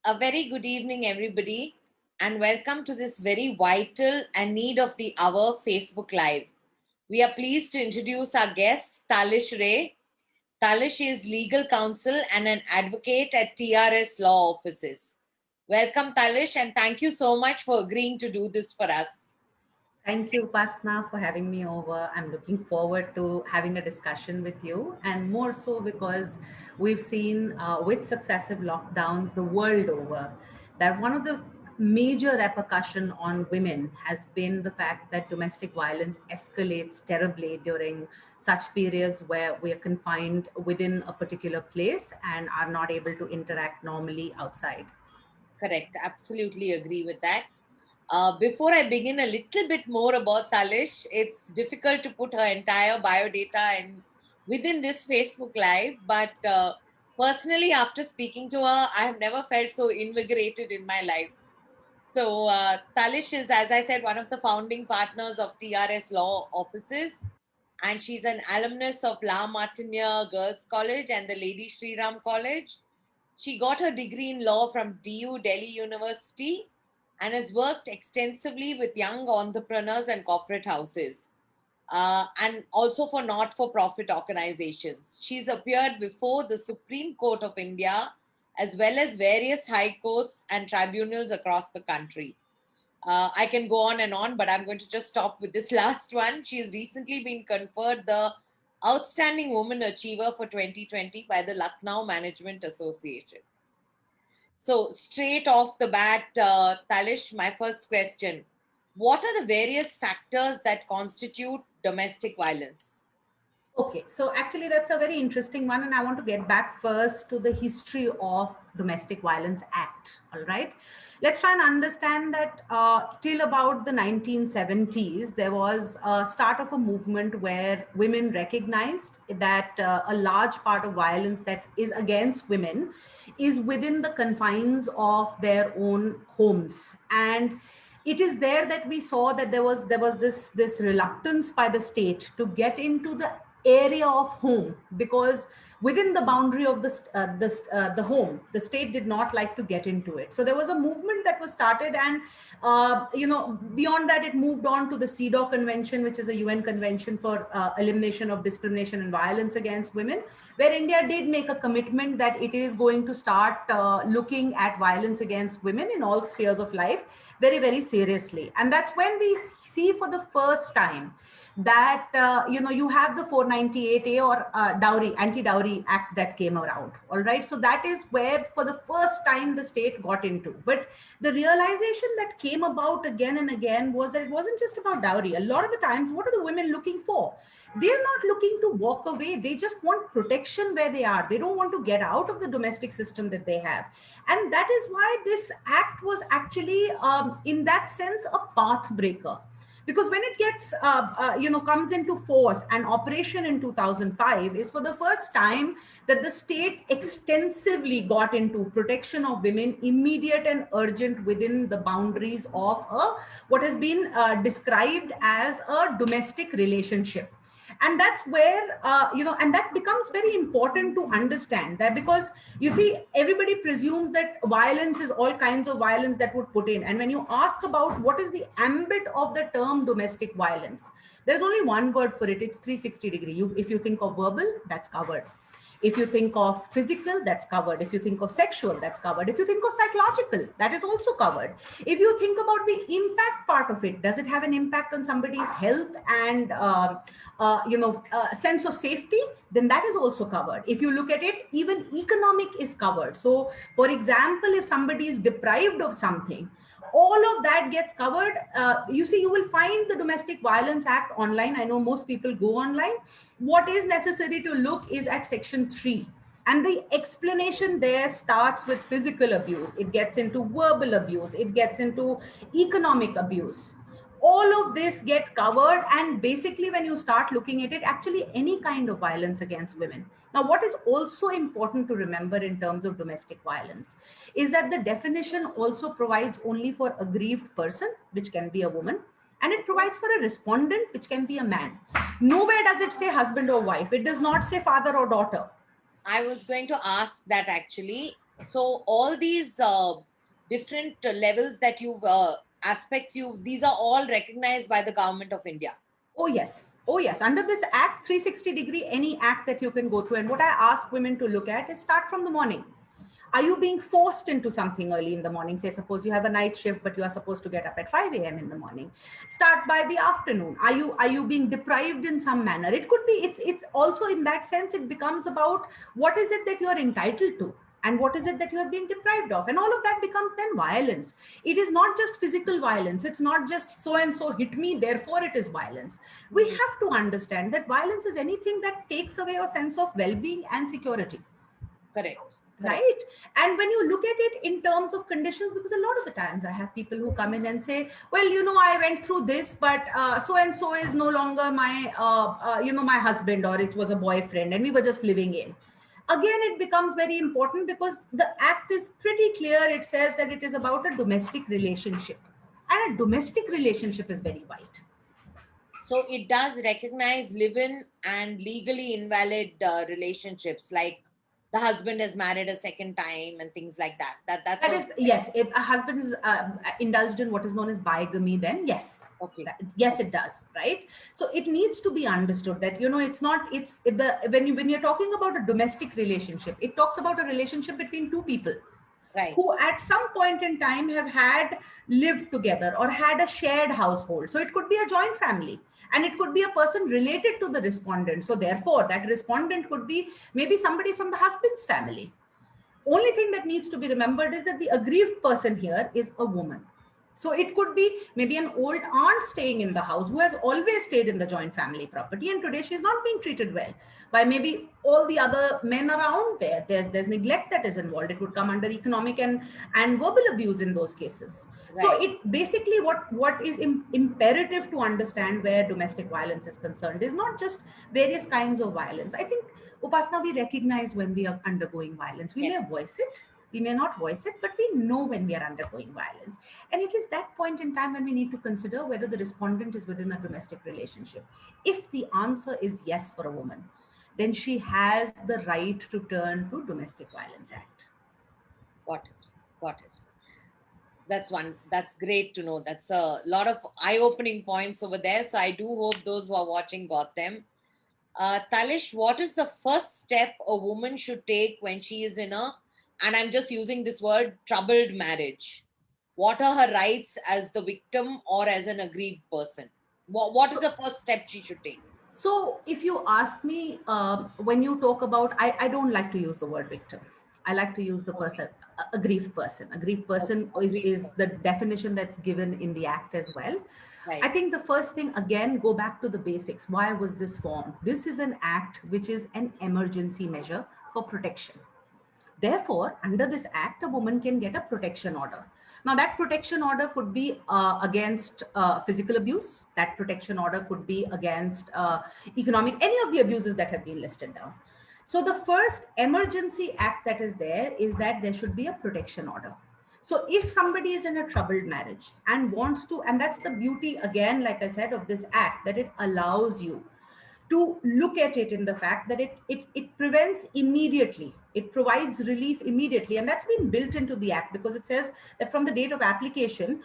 A very good evening, everybody, and welcome to this very vital and need of the hour Facebook Live. We are pleased to introduce our guest, Talish Ray. Talish is legal counsel and an advocate at TRS Law Offices. Welcome, Talish, and thank you so much for agreeing to do this for us. Thank you, Pasna, for having me over. I'm looking forward to having a discussion with you, and more so because we've seen with successive lockdowns the world over that one of the major repercussion on women has been the fact that domestic violence escalates terribly during such periods where we are confined within a particular place and are not able to interact normally outside. Correct, absolutely agree with that. Before I begin a little bit more about Talish, it's difficult to put her entire biodata in within this Facebook Live. But personally, after speaking to her, I have never felt so invigorated in my life. So Talish is, as I said, one of the founding partners of TRS Law Offices, and she's an alumnus of La Martiniere Girls College and the Lady Shri Ram College. She got her degree in law from DU Delhi University and has worked extensively with young entrepreneurs and corporate houses, and also for not for profit organizations. She's appeared before the Supreme Court of India as well as various high courts and tribunals across the country. I can go on and on, but I'm going to just stop with this last one. She has recently been conferred the Outstanding Woman Achiever for 2020 by the Lucknow Management Association. So, straight off the bat, Talish, my first question: what are the various factors that constitute domestic violence? Okay, so actually that's a very interesting one, and I want to get back first to the history of Domestic Violence Act. All right, let's try and understand that till about the 1970s, there was a start of a movement where women recognized that a large part of violence that is against women is within the confines of their own homes, and it is there that we saw that there was this reluctance by the state to get into the area of home, because within the boundary of the home, the state did not like to get into it. So there was a movement that was started, and beyond that it moved on to the CEDAW convention, which is a UN convention for elimination of discrimination and violence against women, where India did make a commitment that it is going to start looking at violence against women in all spheres of life very, very seriously. And that's when we see for the first time that you have the 498A or dowry anti-dowry act that came around. All right, so that is where for the first time the state got into. But the realization that came about again and again was that it wasn't just about dowry. A lot of the times, what are the women looking for? They're not looking to walk away. They just want protection where they are. They don't want to get out of the domestic system that they have. And that is why this act was actually in that sense a path breaker, because when it gets comes into force and operation in 2005 is for the first time that the state extensively got into protection of women, immediate and urgent, within the boundaries of what has been described as a domestic relationship. And that's where and that becomes very important to understand that, because you see, everybody presumes that violence is all kinds of violence that would put in. And when you ask about what is the ambit of the term domestic violence, there's only one word for it. It's 360-degree. If you think of verbal, that's covered. If you think of physical, that's covered. If you think of sexual, that's covered. If you think of psychological, that is also covered. If you think about the impact part of it, does it have an impact on somebody's health and sense of safety? Then that is also covered. If you look at it, even economic is covered. So, for example, if somebody is deprived of something, all of that gets covered. You see, you will find the Domestic Violence Act online. I know most people go online. What is necessary to look is at section 3, and the explanation there starts with physical abuse, it gets into verbal abuse, it gets into economic abuse. All of this get covered, and basically when you start looking at it, actually any kind of violence against women. Now, what is also important to remember in terms of domestic violence is that the definition also provides only for aggrieved person, which can be a woman, and it provides for a respondent, which can be a man. Nowhere does it say husband or wife. It does not say father or daughter. I was going to ask that actually. So all these different levels that you've aspects these are all recognized by the government of India. Oh, yes. Oh, yes. Under this act, 360-degree, any act that you can go through. And what I ask women to look at is start from the morning. Are you being forced into something early in the morning? Say, suppose you have a night shift, but you are supposed to get up at 5 a.m. in the morning. Start by the afternoon. Are you being deprived in some manner? It could be, it's also in that sense, it becomes about what is it that you are entitled to? And what is it that you have been deprived of? And all of that becomes then violence. It is not just physical violence. It's not just so and so hit me, therefore it is violence. We have to understand that violence is anything that takes away a sense of well-being and security. Correct. Correct. Right. And when you look at it in terms of conditions, because a lot of the times I have people who come in and say, well, I went through this, but so and so is no longer my my husband, or it was a boyfriend and we were just living in. Again, it becomes very important because the act is pretty clear. It says that it is about a domestic relationship, and a domestic relationship is very wide. So it does recognize live-in and legally invalid relationships, like the husband has married a second time and things like that. That's That also is, yes, if a husband is indulged in what is known as bigamy, then yes. okay. Yes, it does, right? So it needs to be understood that, it's not, when you're talking about a domestic relationship, it talks about a relationship between two people Right. who at some point in time have had lived together or had a shared household. So it could be a joint family, and it could be a person related to the respondent. So therefore, that respondent could be maybe somebody from the husband's family. Only thing that needs to be remembered is that the aggrieved person here is a woman. So it could be maybe an old aunt staying in the house who has always stayed in the joint family property, and today she's not being treated well by maybe all the other men around there. There's neglect that is involved. It would come under economic and verbal abuse in those cases. So Right. it basically, what is imperative to understand where domestic violence is concerned is not just various kinds of violence. I think, Upasana, we recognize when we are undergoing violence. We may Yes. voice it, we may not voice it, but we know when we are undergoing violence. And it is that point in time when we need to consider whether the respondent is within a domestic relationship. If the answer is yes for a woman, then she has the right to turn to Domestic Violence Act. Got it. Got it. That's great to know. That's a lot of eye-opening points over there. So I do hope those who are watching got them. Talish, what is the first step a woman should take when she is in and I'm just using this word, troubled marriage? What are her rights as the victim or as an aggrieved person? What is the first step she should take? So, if you ask me, when you talk about, I don't like to use the word victim. I like to use the Okay. person, a grieved person. A grieved person Aggrieved is the definition that's given in the act as well. I Right. think the first thing, again, go back to the basics. Why was this formed? This is an act which is an emergency measure for protection. Therefore, under this act, a woman can get a protection order. Now, that protection order could be against physical abuse. That protection order could be against economic, any of the abuses that have been listed down. So the first emergency act that is there is that there should be a protection order. So if somebody is in a troubled marriage and wants to, and that's the beauty, again, like I said, of this act, that it allows you to look at it in the fact that it prevents immediately, it provides relief immediately, and that's been built into the act because it says that from the date of application,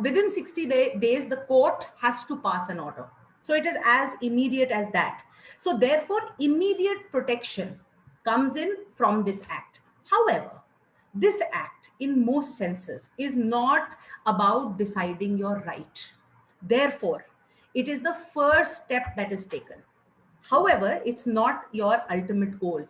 within 60 days the court has to pass an order. So it is as immediate as that. So therefore immediate protection comes in from this act. However, this act in most senses is not about deciding your right. Therefore, it is the first step that is taken. However, it's not your ultimate goal.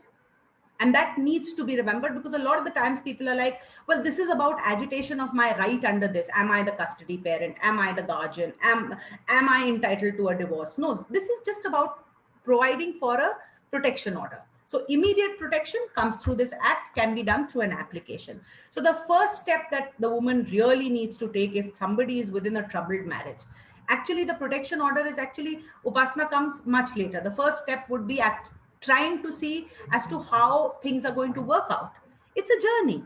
And that needs to be remembered because a lot of the times people are like, well, this is about agitation of my right under this. Am I the custody parent? Am I the guardian? Am I entitled to a divorce? No, this is just about providing for a protection order. So immediate protection comes through this act, can be done through an application. So the first step that the woman really needs to take if somebody is within a troubled marriage, actually the protection order is actually, Upasana comes much later. The first step would be trying to see as to how things are going to work out. It's a journey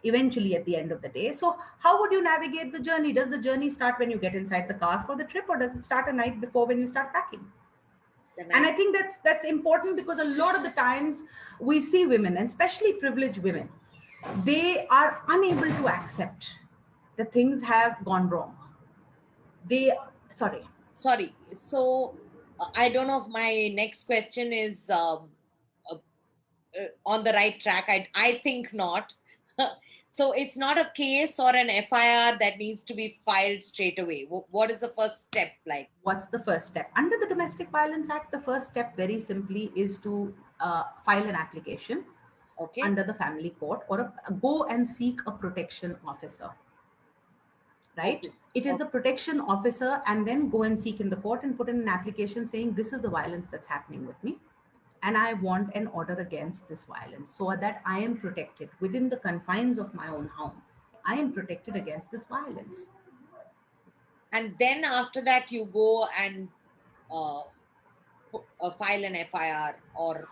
eventually at the end of the day. So how would you navigate the journey? Does the journey start when you get inside the car for the trip, or does it start a night before when you start packing? And I think that's important because a lot of the times we see women, and especially privileged women, they are unable to accept that things have gone wrong. They, sorry. Sorry. So I don't know if my next question is uh, on the right track. I think not. So it's not a case or an FIR that needs to be filed straight away. What is the first step like? What's the first step? Under the Domestic Violence Act, the first step very simply is to file an application Okay. under the family court, or go and seek a protection officer, right? Okay. It is Okay. the protection officer, and then go and seek in the court and put in an application saying, this is the violence that's happening with me, and I want an order against this violence so that I am protected within the confines of my own home. I am protected against this violence. And then after that, you go and uh, file an FIR or.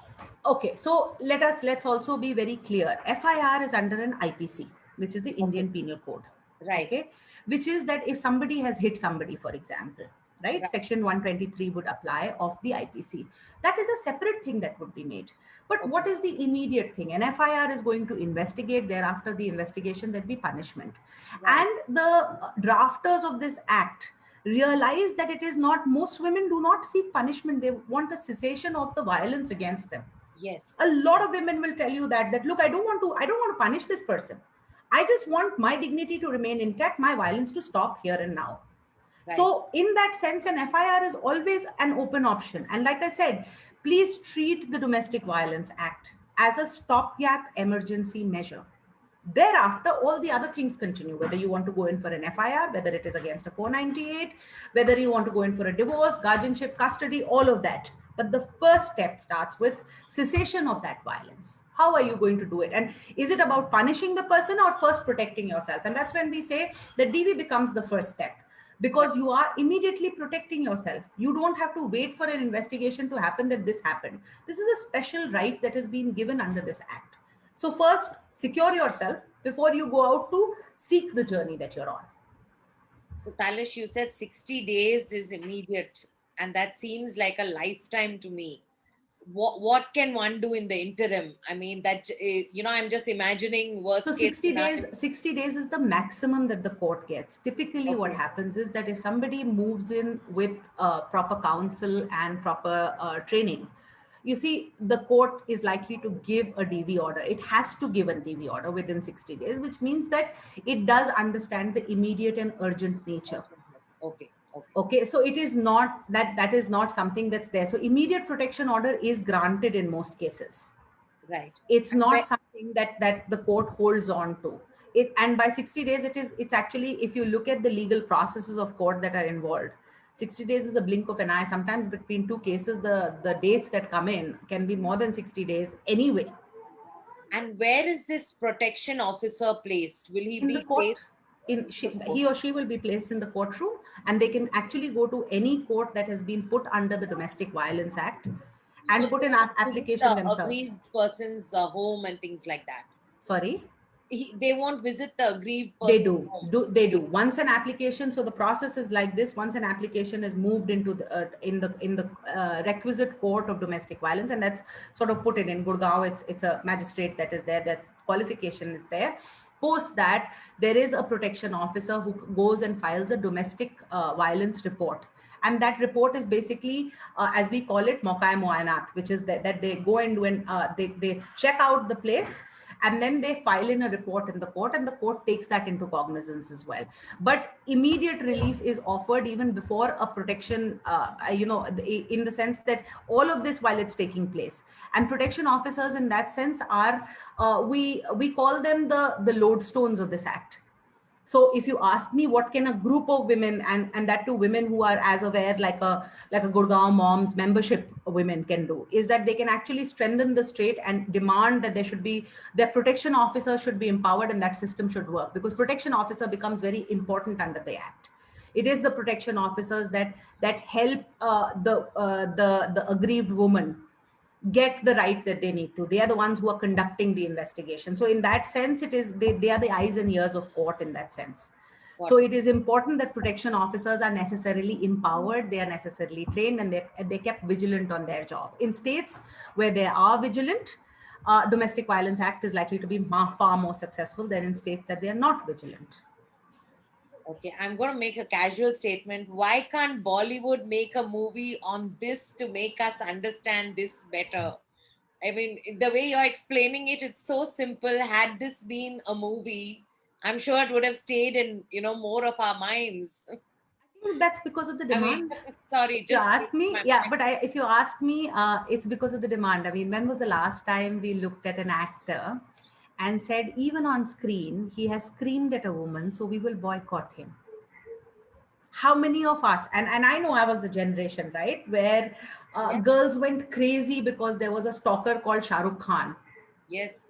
Okay, so let's also be very clear. FIR is under an IPC, which is the Okay. Indian Penal Code. Right. Okay, which is that if somebody has hit somebody, for example, right, Right. section 123 would apply of the IPC. That is a separate thing that would be made. But Okay. what is the immediate thing? An FIR is going to investigate. Thereafter the investigation, there'd be punishment. Right. And the drafters of this act realize that it is not, most women do not seek punishment, they want a cessation of the violence against them. Yes. A lot of women will tell you that look, I don't want to punish this person. I just want my dignity to remain intact, my violence to stop here and now. Right. So in that sense, an FIR is always an open option. And like I said, please treat the Domestic Violence Act as a stopgap emergency measure. Thereafter, all the other things continue, whether you want to go in for an FIR, whether it is against a 498, whether you want to go in for a divorce, guardianship, custody, all of that. But the first step starts with cessation of that violence. How are you going to do it? And is it about punishing the person or first protecting yourself? And that's when we say that DV becomes the first step, because you are immediately protecting yourself. You don't have to wait for an investigation to happen that this happened. This is a special right that has been given under this act. So first, secure yourself before you go out to seek the journey that you're on. So Talish, you said 60 days is immediate, and that seems like a lifetime to me. What can one do in the interim? I mean, that I'm just imagining worst So case 60 scenario. days, 60 days is the maximum that the court gets. Typically what Okay. happens is that if somebody moves in with proper counsel and proper training, you see, the court is likely to give a DV order. It has to give a DV order within 60 days, which means that it does understand the immediate and urgent nature. Okay. Okay. Okay, so it is not that is not something that's there. So immediate protection order is granted in most cases. Right. It's And not something that the court holds on to. It, and by 60 days, it's actually, if you look at the legal processes of court that are involved, 60 days is a blink of an eye. Sometimes between two cases, the dates that come in can be more than 60 days anyway. And where is this protection officer placed? Will he In the be placed? court, he or she will be placed in the courtroom, and they can actually go to any court that has been put under the Domestic Violence Act and So put they an won't visit application the themselves. aggrieved person's home and things like that. Sorry? They won't visit the aggrieved They person's home. they do. Once an application, so the process is like this: once an application is moved into the in the requisite court of domestic violence, and that's sort of put in Gurgaon, it's a magistrate that is there, that's qualification is there. Post that, there is a protection officer who goes and files a domestic violence report. And that report is basically, as we call it, Mokai Moanat, which is that they go and when they check out the place, and then they file in a report in the court, and the court takes that into cognizance as well. But immediate relief is offered even before a protection, in the sense that all of this while it's taking place. And protection officers in that sense are, we call them the lodestones of this act. So if you ask me, what can a group of women, and that too women who are as aware, like a Gurgaon Moms membership women can do, is that they can actually strengthen the state and demand that their protection officer should be empowered, and that system should work, because protection officer becomes very important under the act. It is the protection officers that help the aggrieved woman get the right that they need to. They are the ones who are conducting the investigation. So in that sense, they are the eyes and ears of court in that sense. So it is important that protection officers are necessarily empowered, they are necessarily trained, and they kept vigilant on their job. In states where they are vigilant, Domestic Violence Act is likely to be far more successful than in states that they are not vigilant. Okay, I'm going to make a casual statement. Why can't Bollywood make a movie on this to make us understand this better? I mean, the way you're explaining it, it's so simple. Had this been a movie, I'm sure it would have stayed in, more of our minds. I think that's because of the I mean, demand. If sorry, you just ask me, my yeah, point. but if you ask me, it's because of the demand. I mean, when was the last time we looked at an actor and said, even on screen, he has screamed at a woman, so we will boycott him? How many of us, and I know I was the generation, right, where Yes, girls went crazy because there was a stalker called Shah Rukh Khan, yes.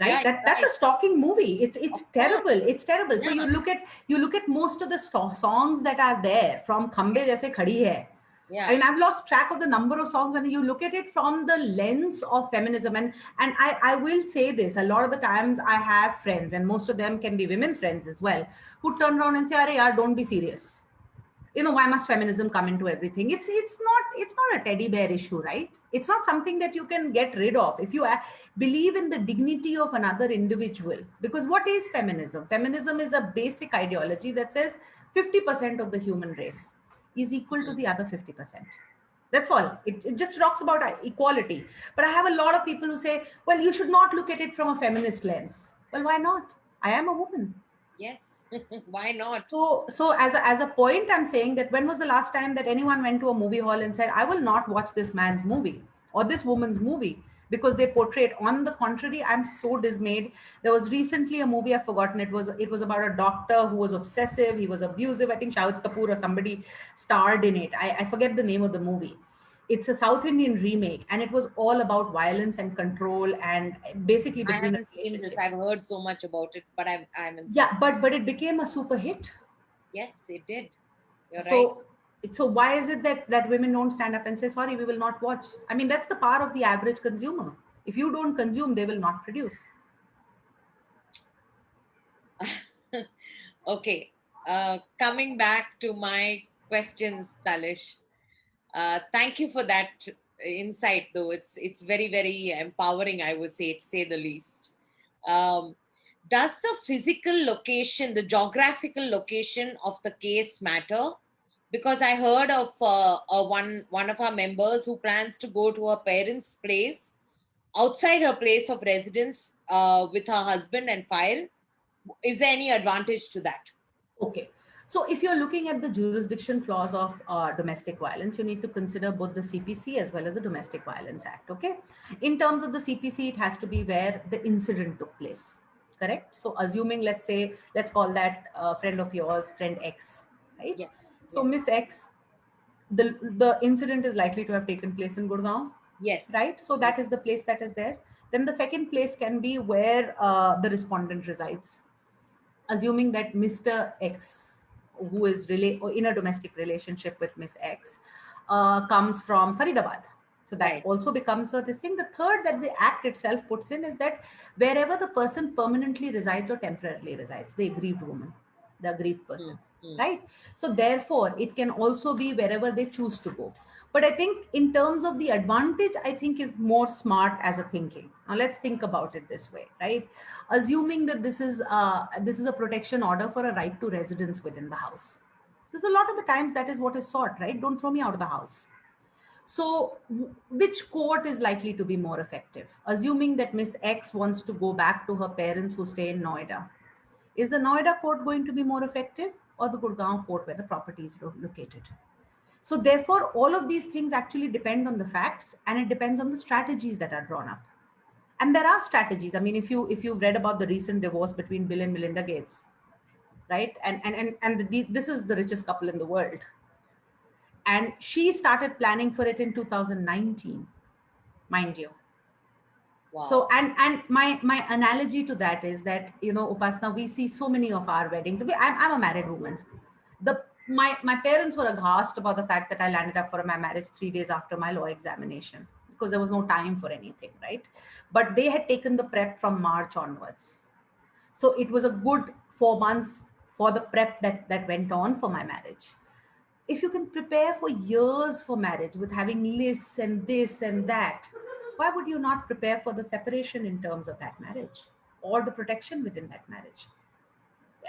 Yeah, right? That's right. a stalking movie. Of It's course. terrible. It's terrible. So Yeah, you look at most of the songs that are there, from Khambe Jaise Khadi Hai. I yeah. mean, I've lost track of the number of songs when you look at it from the lens of feminism. And I will say this, a lot of the times I have friends, and most of them can be women friends as well, who turn around and say, "Arey yaar, don't be serious. Why must feminism come into everything?" It's not a teddy bear issue, right? It's not something that you can get rid of if you believe in the dignity of another individual. Because what is feminism? Feminism is a basic ideology that says 50% of the human race is equal to Mm. the other 50%. That's all. It just talks about equality. But I have a lot of people who say, well, you should not look at it from a feminist lens. Well, why not? I am a woman. Yes. Why not? So as a point, I'm saying that when was the last time that anyone went to a movie hall and said, I will not watch this man's movie or this woman's movie because they portray it? On the contrary, I'm so dismayed. There was recently a movie, I've forgotten, it was about a doctor who was obsessive, he was abusive. I think Shahid Kapoor or somebody starred in it. I forget the name of the movie. It's a South Indian remake, and it was all about violence and control, and basically I between a haven't seen this. relationship. I've heard so much about it, but I haven't seen Yeah, it. but it became a super hit. Yes, it did. You're right. So so why is it that women don't stand up and say, sorry, we will not watch? I mean, that's the power of the average consumer. If you don't consume, they will not produce. Okay. Coming back to my questions, Talish. Thank you for that insight, though. It's very, very empowering, I would say, to say the least. Um, does the physical location, the geographical location of the case matter? Because I heard of one of our members who plans to go to her parents' place outside her place of residence with her husband and file. Is there any advantage to that? Okay. So if you're looking at the jurisdiction clause of domestic violence, you need to consider both the CPC as well as the Domestic Violence Act. Okay. In terms of the CPC, it has to be where the incident took place. Correct. So assuming, let's call that friend of yours, friend X, right? Yes, So yes, Miss X, the incident is likely to have taken place in Gurgaon, yes, right? So yes. that is the place that is there. Then the second place can be where the respondent resides, assuming that Mr. X, who is or in a domestic relationship with Miss X, comes from Faridabad. So that Right. also becomes this thing. The third that the act itself puts in is that wherever the person permanently resides or temporarily resides, the aggrieved woman, the aggrieved Hmm, person, hmm. right? So therefore, it can also be wherever they choose to go. But I think in terms of the advantage, I think is more smart as a thinking. Now let's think about it this way, right? Assuming that this is a protection order for a right to residence within the house. Because a lot of the times that is what is sought, right? Don't throw me out of the house. So, which court is likely to be more effective? Assuming that Miss X wants to go back to her parents who stay in Noida, is the Noida court going to be more effective, or the Gurgaon court where the property is located? So, therefore, all of these things actually depend on the facts, and it depends on the strategies that are drawn up. And there are strategies. I mean, if you've read about the recent divorce between Bill and Melinda Gates, right? This is the richest couple in the world, and she started planning for it in 2019, mind you. So Wow. and my analogy to that is that, Upasna, we see so many of our weddings. I'm a married woman. My parents were aghast about the fact that I landed up for my marriage 3 days after my law examination, because there was no time for anything, right? But they had taken the prep from March onwards. So it was a good 4 months for the prep that went on for my marriage. If you can prepare for years for marriage with having lists and this and that, Why would you not prepare for the separation in terms of that marriage or the protection within that marriage?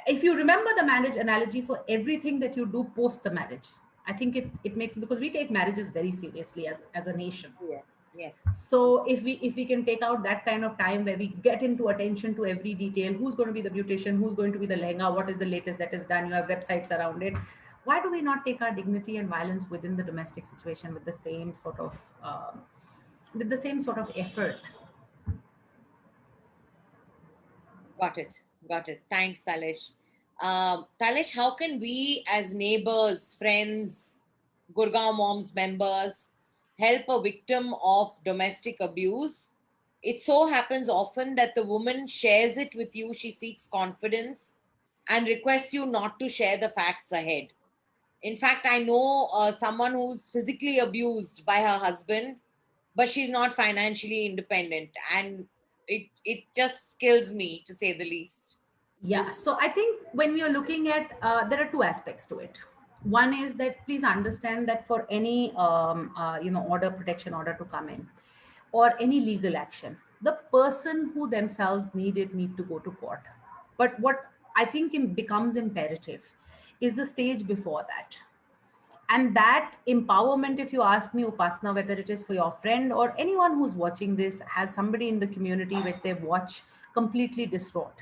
If you remember the marriage analogy for everything that you do post the marriage, I think it makes, because we take marriages very seriously as a nation. Yes, yes. So if we can take out that kind of time where we get into attention to every detail, who's going to be the beautician, who's going to be the lehenga, what is the latest that is done, you have websites around it. Why do we not take our dignity and violence within the domestic situation with the same sort of effort? Got it. Got it. Thanks, Talish. Talish, how can we as neighbors, friends, Gurgaon Moms members help a victim of domestic abuse? It so happens often that the woman shares it with you, she seeks confidence and requests you not to share the facts ahead. In fact, I know someone who's physically abused by her husband, but she's not financially independent. And it just kills me, to say the least. Yeah, so I think when we are looking at, there are two aspects to it. One is that please understand that for any order, protection order to come in, or any legal action, the person who themselves need to go to court. But what I think becomes imperative is the stage before that. And that empowerment, if you ask me, Upasna, whether it is for your friend or anyone who's watching this, has somebody in the community which they watch completely distraught,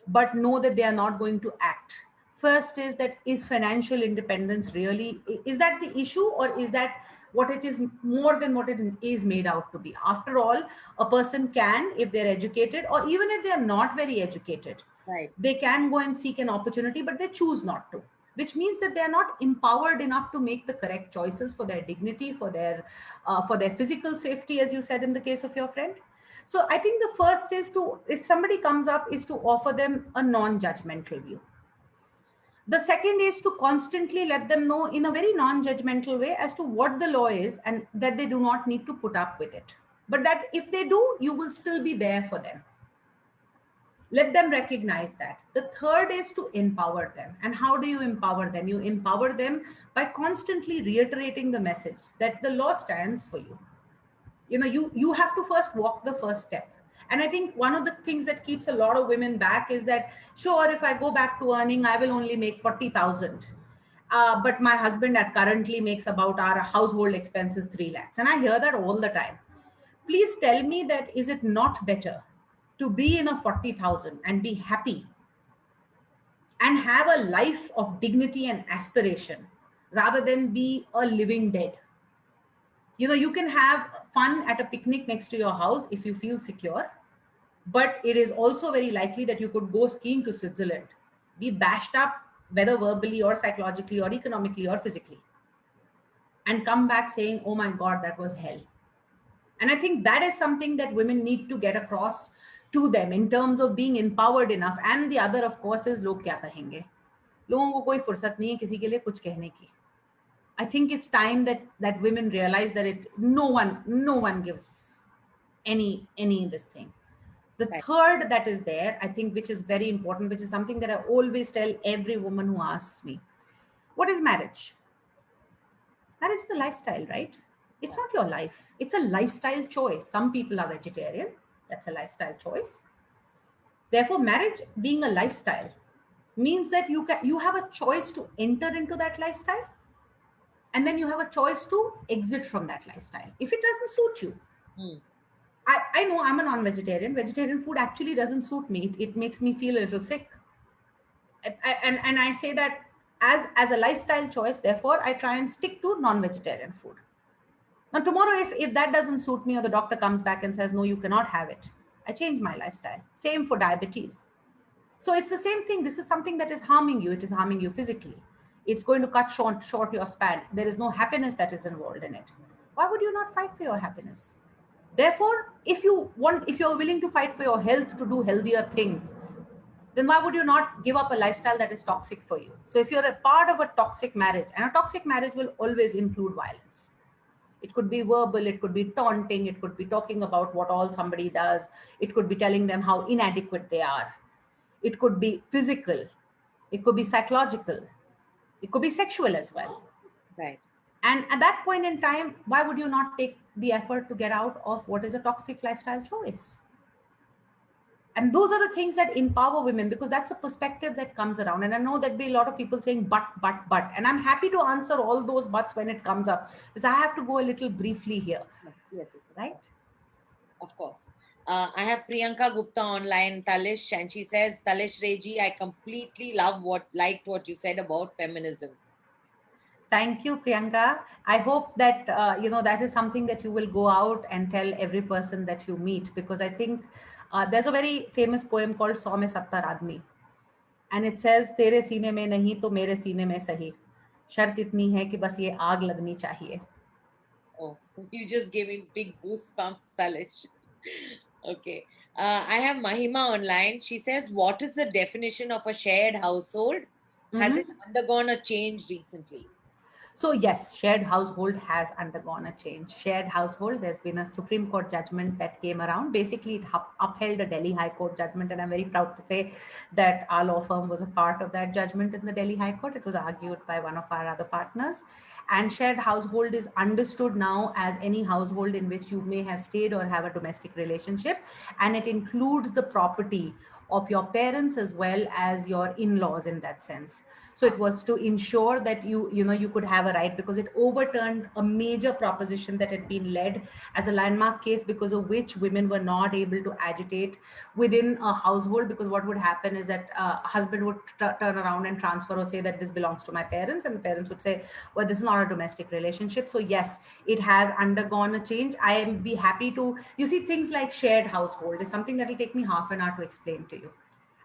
but know that they are not going to act. First is that, is financial independence really, is that the issue, or is that what it is more than what it is made out to be? After all, a person can, if they're educated, or even if they're not very educated, Right. they can go and seek an opportunity, but they choose not to, which means that they're not empowered enough to make the correct choices for their dignity, for their physical safety, as you said in the case of your friend. So I think the first is to, if somebody comes up, is to offer them a non-judgmental view. The second is to constantly let them know in a very non-judgmental way as to what the law is, and that they do not need to put up with it. But that if they do, you will still be there for them. Let them recognize that. The third is to empower them. And how do you empower them? You empower them by constantly reiterating the message that the law stands for you. You have to first walk the first step. And I think one of the things that keeps a lot of women back is that, sure, if I go back to earning, I will only make 40,000. But my husband currently makes about our household expenses 3 lakhs. And I hear that all the time. Please tell me that, is it not better to be in a 40,000 and be happy and have a life of dignity and aspiration rather than be a living dead? You can have fun at a picnic next to your house if you feel secure, but it is also very likely that you could go skiing to Switzerland, be bashed up, whether verbally or psychologically or economically or physically, and come back saying, oh my God, that was hell. And I think that is something that women need to get across to them in terms of being empowered enough. And the other, of course, is log kya kahenge. लोगों को कोई फुर्सत नहीं है किसी के लिए कुछ कहने की. I think it's time that women realize that no one gives any this thing. The Right. third that is there, I think, which is very important, which is something that I always tell every woman who asks me, what is marriage? Marriage is a lifestyle, right? It's not your life. It's a lifestyle choice. Some people are vegetarian. That's a lifestyle choice. Therefore, marriage being a lifestyle means that you have a choice to enter into that lifestyle, and then you have a choice to exit from that lifestyle if it doesn't suit you. I know I'm a non-vegetarian. Vegetarian food actually doesn't suit me. It makes me feel a little sick. And I say that as a lifestyle choice, therefore I try and stick to non-vegetarian food. Now tomorrow, if that doesn't suit me, or the doctor comes back and says, no, you cannot have it, I change my lifestyle. Same for diabetes. So it's the same thing. This is something that is harming you. It is harming you physically. It's going to cut short your span. There is no happiness that is involved in it. Why would you not fight for your happiness? Therefore, if you're willing to fight for your health, to do healthier things, then why would you not give up a lifestyle that is toxic for you? So if you're a part of a toxic marriage, and a toxic marriage will always include violence. It could be verbal, it could be taunting, it could be talking about what all somebody does. It could be telling them how inadequate they are. It could be physical. It could be psychological. It could be sexual as well. Right. And at that point in time, why would you not take the effort to get out of what is a toxic lifestyle choice? And those are the things that empower women, because that's a perspective that comes around. And I know there'd be a lot of people saying but, and I'm happy to answer all those buts when it comes up, because I have to go a little briefly here. Yes, Right. of course. I have Priyanka Gupta online, Talish, and she says, Talish Reji, I completely liked what you said about feminism. Thank you, Priyanka. I hope that that is something that you will go out and tell every person that you meet, because I think there's a very famous poem called "Sau Mein Sattar Aadmi," and it says, "तेरे सीने में नहीं तो मेरे सीने में सही, शर्त इतनी है कि बस ये आग लगनी चाहिए." Oh, you just gave me big goosebumps, Talish. Okay. I have Mahima online. She says, what is the definition of a shared household? Has it Mhm. undergone a change recently? So yes, shared household has undergone a change. Shared household, there's been a Supreme Court judgment that came around. Basically, it upheld a Delhi High Court judgment, and I'm very proud to say that our law firm was a part of that judgment in the Delhi High Court. It was argued by one of our other partners. And shared household is understood now as any household in which you may have stayed or have a domestic relationship, and it includes the property of your parents as well as your in-laws in that sense. So it was to ensure that you could have a right, because it overturned a major proposition that had been led as a landmark case, because of which women were not able to agitate within a household, because what would happen is that a husband would turn around and transfer or say that this belongs to my parents, and the parents would say, well, this is not a domestic relationship. So yes, it has undergone a change. I am be happy to, you see, things like shared household is something that will take me half an hour to explain to you.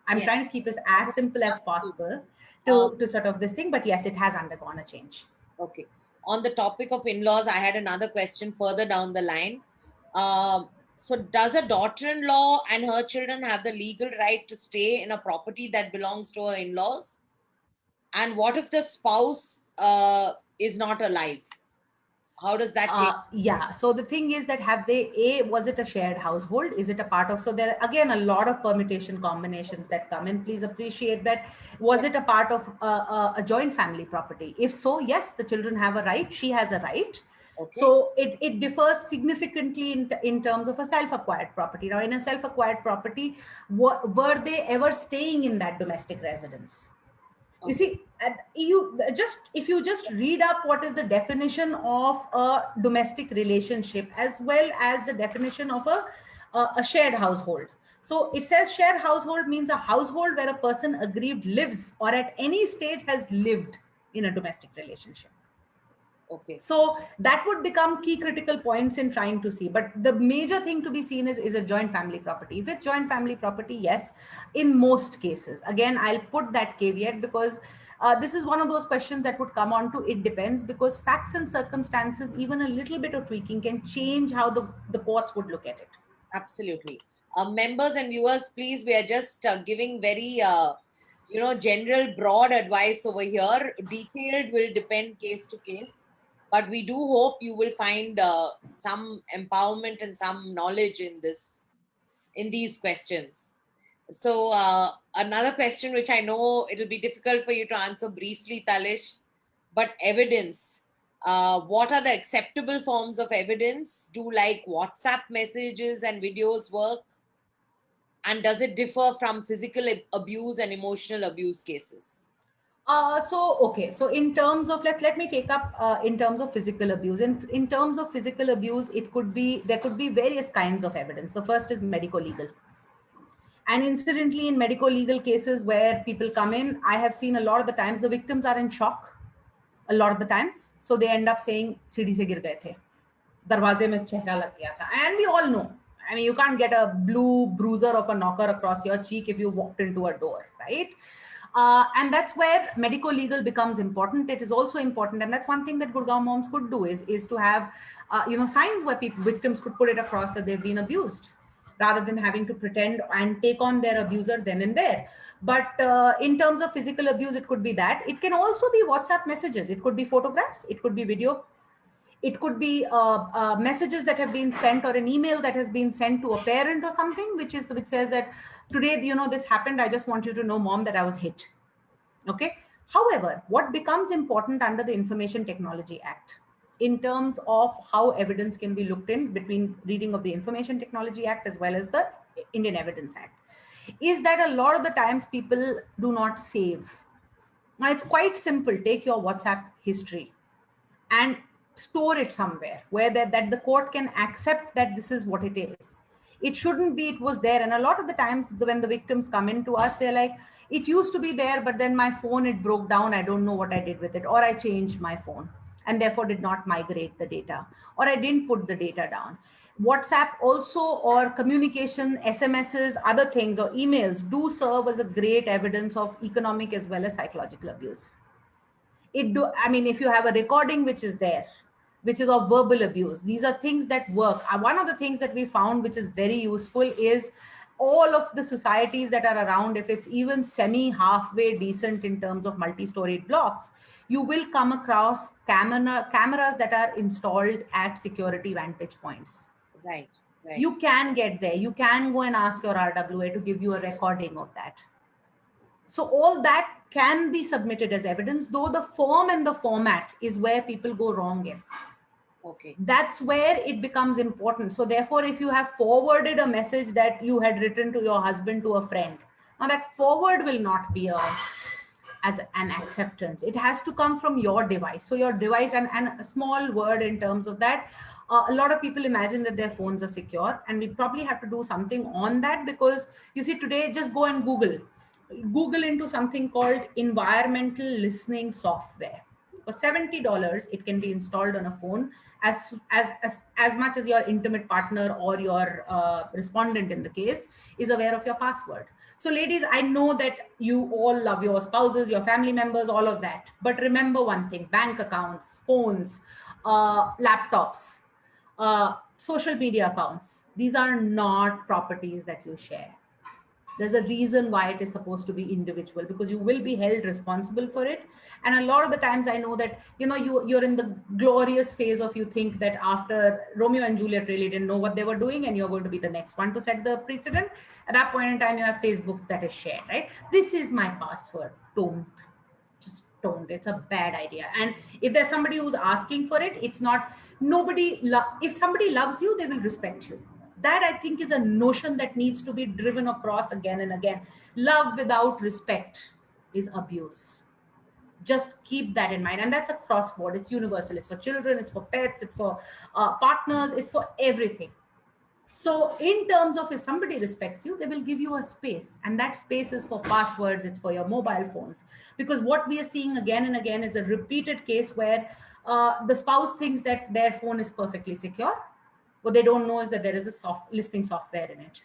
I'm Yes. trying to keep it as simple as possible Um, to sort of this thing, but yes, it has undergone a change. okay. On the topic of in-laws, I had another question further down the line. So does a daughter-in-law and her children have the legal right to stay in a property that belongs to her in-laws? And what if the spouse is not alive? How does that change? Yeah. So the thing is that was it a shared household? Is it a part of, so there are again a lot of permutation combinations that come in. Please appreciate that. Was Yes. it a part of a joint family property? If so, yes, the children have a right. She has a right. Okay. So it differs significantly in terms of a self-acquired property. Now, in a self-acquired property, were they ever staying in that domestic residence? You Okay. see, you just, if you just read up what is the definition of a domestic relationship as well as the definition of a shared household. So it says shared household means a household where a person aggrieved lives or at any stage has lived in a domestic relationship. Okay. So that would become key critical points in trying to see. But the major thing to be seen is a joint family property. With joint family property, yes, in most cases. Again, I'll put that caveat, because this is one of those questions that would come on to it depends, because facts and circumstances, even a little bit of tweaking can change how the courts would look at it. Absolutely. Members and viewers, please, we are just giving very, general, broad advice over here. Detailed will depend case to case, but we do hope you will find some empowerment and some knowledge in these questions. So, another question which I know it'll be difficult for you to answer briefly, Talish, but evidence. What are the acceptable forms of evidence? Do like WhatsApp messages and videos work? And does it differ from physical abuse and emotional abuse cases? So in terms of, let me take up in terms of physical abuse. In terms of physical abuse, there could be various kinds of evidence. The first is medico legal. And incidentally, in medico legal cases where people come in, I have seen a lot of the times the victims are in shock a lot of the times. So they end up saying, सीढ़ी से गिर गए थे, दरवाजे में चेहरा लग गया था. And we all know, I mean, you can't get a blue bruiser of a knocker across your cheek if you walked into a door, right? And that's where medico legal becomes important. It is also important, and that's one thing that Gurgaon moms could do is to have signs where victims could put it across that they've been abused, rather than having to pretend and take on their abuser then and there. But in terms of physical abuse, it could be that. It can also be WhatsApp messages. It could be photographs. It could be video. It could be messages that have been sent, or an email that has been sent to a parent or something, which says that today, this happened. I just want you to know, mom, that I was hit. Okay. However, what becomes important under the Information Technology Act in terms of how evidence can be looked in between reading of the Information Technology Act as well as the Indian Evidence Act, is that a lot of the times people do not save. Now it's quite simple. Take your WhatsApp history and store it somewhere where that the court can accept that this is what it is. It shouldn't be it was there. And a lot of the times when the victims come in to us, they're like, it used to be there, but then my phone, it broke down. I don't know what I did with it, or I changed my phone and therefore did not migrate the data, or I didn't put the data down. WhatsApp also, or communication, SMSs, other things, or emails do serve as a great evidence of economic as well as psychological abuse. I mean, if you have a recording which is there, which is of verbal abuse, these are things that work. One of the things that we found which is very useful is all of the societies that are around, if it's even semi halfway decent in terms of multi-storied blocks, you will come across cameras that are installed at security vantage points. Right. You can get there. You can go and ask your RWA to give you a recording of that. So all that can be submitted as evidence, though the form and the format is where people go wrong in. Okay. That's where it becomes important. So therefore, if you have forwarded a message that you had written to your husband to a friend, now that forward will not be as an acceptance. It has to come from your device. So your device, and a small word in terms of that, a lot of people imagine that their phones are secure, and we probably have to do something on that, because you see today, just go and Google into something called environmental listening software. For $70, it can be installed on a phone as much as your intimate partner or your respondent in the case is aware of your password. So ladies, I know that you all love your spouses, your family members, all of that. But remember one thing: bank accounts, phones, laptops, social media accounts, these are not properties that you share. There's a reason why it is supposed to be individual, because you will be held responsible for it. And a lot of the times I know that, you're in the glorious phase of, you think that after Romeo and Juliet really didn't know what they were doing, and you're going to be the next one to set the precedent. At that point in time, you have Facebook that is shared, right? This is my password. Just don't. It's a bad idea. And if there's somebody who's asking for it, it's not if somebody loves you, they will respect you. That, I think, is a notion that needs to be driven across again and again. Love without respect is abuse. Just keep that in mind. And that's across board. It's universal. It's for children, it's for pets, it's for partners, it's for everything. So in terms of, if somebody respects you, they will give you a space, and that space is for passwords, it's for your mobile phones. Because what we are seeing again and again is a repeated case where the spouse thinks that their phone is perfectly secure. What they don't know is that there is a listening software in it.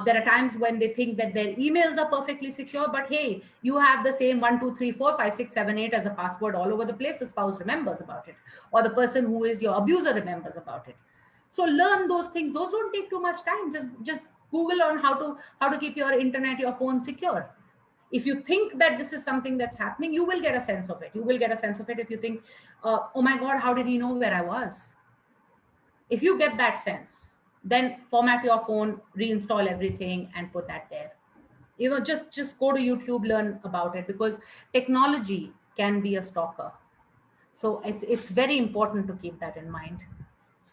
There are times when they think that their emails are perfectly secure, but hey, you have the same 1, 2, 3, 4, 5, 6, 7, 8 as a password all over the place. The spouse remembers about it, or the person who is your abuser remembers about it. So learn those things. Those don't take too much time. Just Google on how to keep your internet, your phone secure. If you think that this is something that's happening, you will get a sense of it. You will get a sense of it if you think, oh my God, how did he know where I was? If you get that sense, then format your phone, reinstall everything, and put that there. Just go to YouTube, learn about it, because technology can be a stalker. So it's very important to keep that in mind.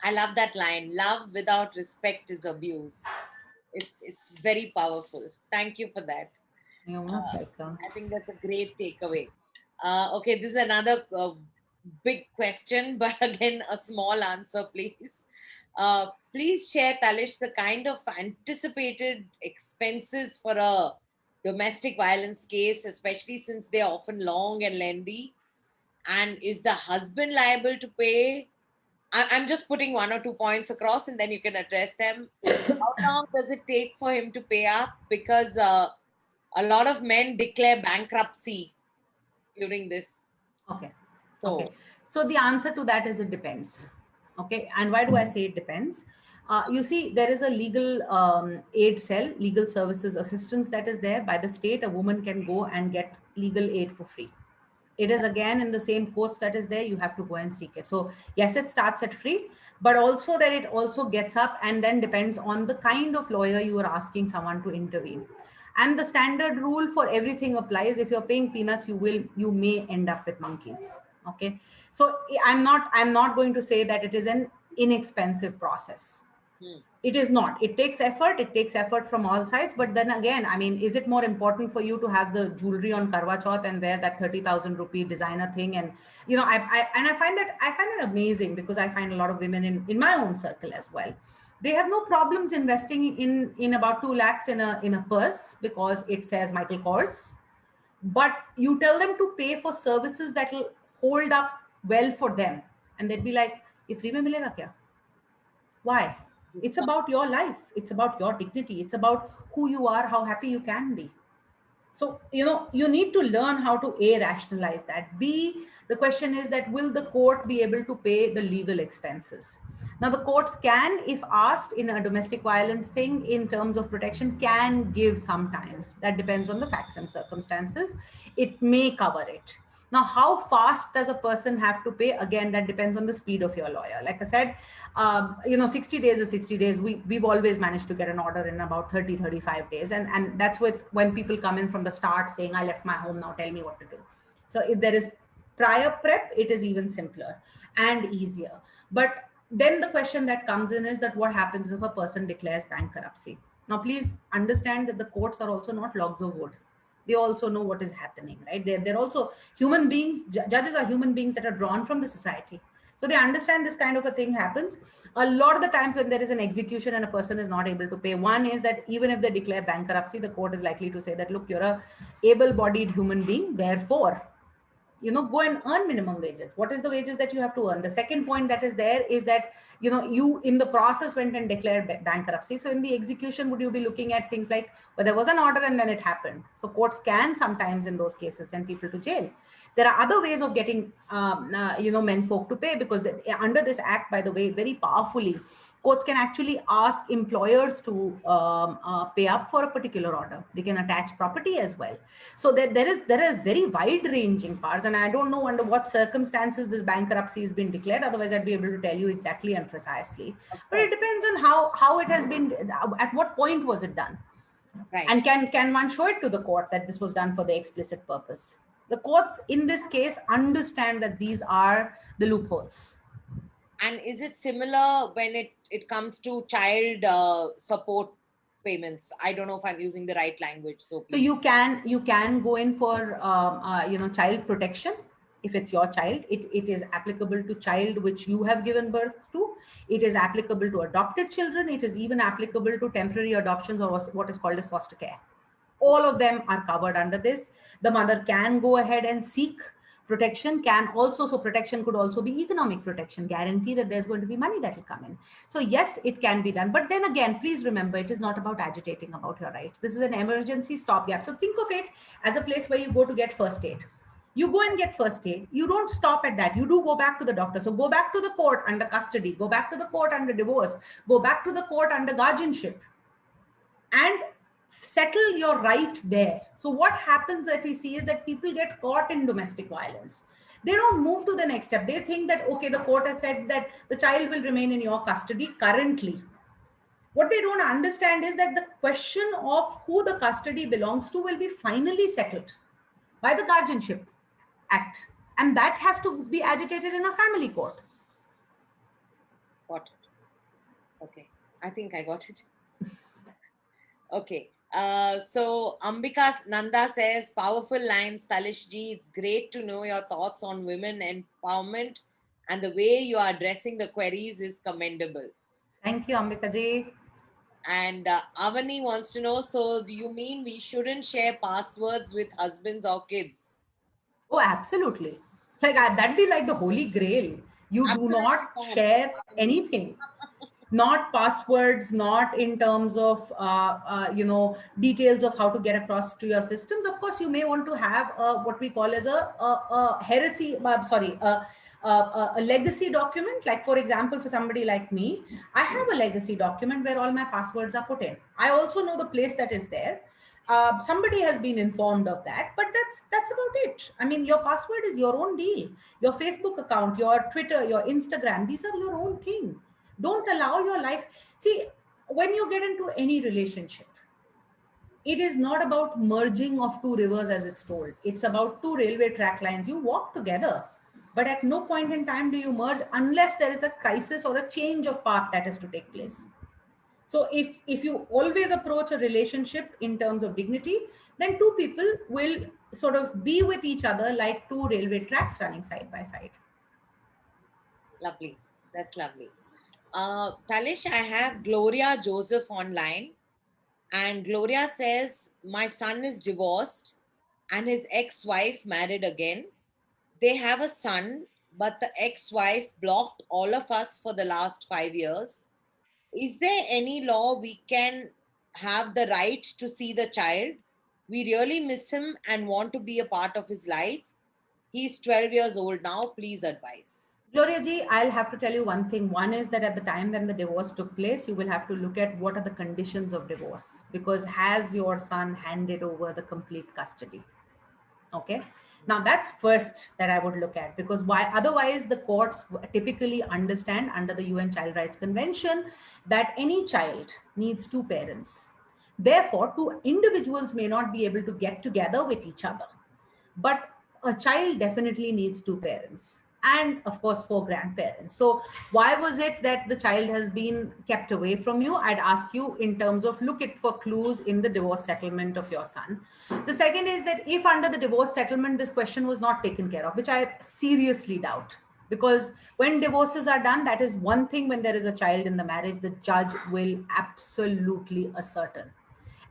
I love that line. Love without respect is abuse. It's very powerful. Thank you for that. You're most welcome. I think that's a great takeaway. Okay, this is another big question, but again, a small answer, please. Please share, Talish, the kind of anticipated expenses for a domestic violence case, especially since they're often long and lengthy. And is the husband liable to pay? I'm just putting 1 or 2 points across, and then you can address them. How long does it take for him to pay up? Because a lot of men declare bankruptcy during this. Okay. So the answer to that is it depends. Okay. And why do I say it depends? You see, there is a legal aid cell, legal services assistance that is there by the state. A woman can go and get legal aid for free. It is again in the same courts that is there. You have to go and seek it. So yes, it starts at free, but also that it also gets up, and then depends on the kind of lawyer you are asking someone to intervene. And the standard rule for everything applies. If you're paying peanuts, you may end up with monkeys. Okay, so I'm not going to say that it is an inexpensive process. It is not. It takes effort. It takes effort from all sides. But then again, I mean, is it more important for you to have the jewelry on Karwa Chauth and wear that 30,000 rupee designer thing? And I find that amazing, because I find a lot of women in my own circle as well. They have no problems investing in about 2 lakhs in a purse because it says Michael Kors. But you tell them to pay for services that will hold up well for them, and they'd be like, "Ye free mein milega kya?" Why? It's about your life. It's about your dignity. It's about who you are, how happy you can be. So, you need to learn how to A, rationalize that. B, the question is that will the court be able to pay the legal expenses? Now, the courts can, if asked in a domestic violence thing in terms of protection, can give sometimes. That depends on the facts and circumstances. It may cover it. Now, how fast does a person have to pay? Again, that depends on the speed of your lawyer. Like I said, 60 days is 60 days. We've always managed to get an order in about 30, 35 days. And that's when people come in from the start saying, I left my home, now tell me what to do. So if there is prior prep, it is even simpler and easier. But then the question that comes in is that what happens if a person declares bankruptcy? Now, please understand that the courts are also not logs of wood. They also know what is happening, right? They're also human beings. Judges are human beings that are drawn from the society. So they understand this kind of a thing happens. A lot of the times when there is an execution and a person is not able to pay, one is that even if they declare bankruptcy, the court is likely to say that, look, you're a able-bodied human being, therefore, go and earn minimum wages. What is the wages that you have to earn? The second point that is there is that, you in the process went and declared bankruptcy. So in the execution, would you be looking at things like, well, there was an order and then it happened. So courts can sometimes in those cases send people to jail. There are other ways of getting, men folk to pay, because under this act, by the way, very powerfully, courts can actually ask employers to pay up for a particular order. They can attach property as well. So there is very wide-ranging powers, and I don't know under what circumstances this bankruptcy has been declared. Otherwise, I'd be able to tell you exactly and precisely. But it depends on how it has been. At what point was it done? Right. And can one show it to the court that this was done for the explicit purpose? The courts in this case understand that these are the loopholes. And is it similar when it comes to child support payments? I don't know if I'm using the right language. So you can go in for child protection. If it's your child, it is applicable to child which you have given birth to. It is applicable to adopted children. It is even applicable to temporary adoptions, or what is called as foster care. All of them are covered under this. The mother can go ahead and seek protection. So protection could also be economic protection, guarantee that there's going to be money that will come in. So yes, it can be done. But then again, please remember, it is not about agitating about your rights. This is an emergency stopgap. So think of it as a place where you go to get first aid. You go and get first aid. You don't stop at that. You do go back to the doctor. So go back to the court under custody, go back to the court under divorce, go back to the court under guardianship, and settle your right there. So what happens that we see is that people get caught in domestic violence. They don't move to the next step. They think that, okay, the court has said that the child will remain in your custody currently. What they don't understand is that the question of who the custody belongs to will be finally settled by the Guardianship Act. And that has to be agitated in a family court. Got it. Okay. I think I got it. Okay. So Ambika Nanda says, powerful lines, Talish ji. It's great to know your thoughts on women empowerment, and the way you are addressing the queries is commendable. Thank you, Ambika ji. And Avani wants to know, so do you mean we shouldn't share passwords with husbands or kids? Oh, absolutely. Like that'd be like the holy grail. You do not share anything. Not passwords, not in terms of details of how to get across to your systems. Of course, you may want to have what we call as a heresy. A legacy document. Like for example, for somebody like me, I have a legacy document where all my passwords are put in. I also know the place that is there. Somebody has been informed of that, but that's about it. I mean, your password is your own deal. Your Facebook account, your Twitter, your Instagram, these are your own thing. Don't allow your life. See, when you get into any relationship, it is not about merging of two rivers as it's told. It's about two railway track lines. You walk together. But at no point in time do you merge unless there is a crisis or a change of path that has to take place. So if you always approach a relationship in terms of dignity, then two people will sort of be with each other like two railway tracks running side by side. Lovely. That's lovely. Talish, I have Gloria Joseph online, and Gloria says, my son is divorced and his ex wife married again. They have a son, but the ex wife blocked all of us for the last 5 years. Is there any law we can have the right to see the child? We really miss him and want to be a part of his life. He's 12 years old now. Please advise. Gloria ji, I'll have to tell you one thing. One is that at the time when the divorce took place, you will have to look at what are the conditions of divorce, because has your son handed over the complete custody? Okay. Now that's first that I would look at, because why otherwise the courts typically understand under the UN Child Rights Convention that any child needs two parents. Therefore, two individuals may not be able to get together with each other, but a child definitely needs two parents and of course four grandparents. So why was it that the child has been kept away from you? I'd ask you in terms of look it for clues in the divorce settlement of your son. The second is that if under the divorce settlement this question was not taken care of, which I seriously doubt, because when divorces are done, that is one thing. When there is a child in the marriage, the judge will absolutely ascertain,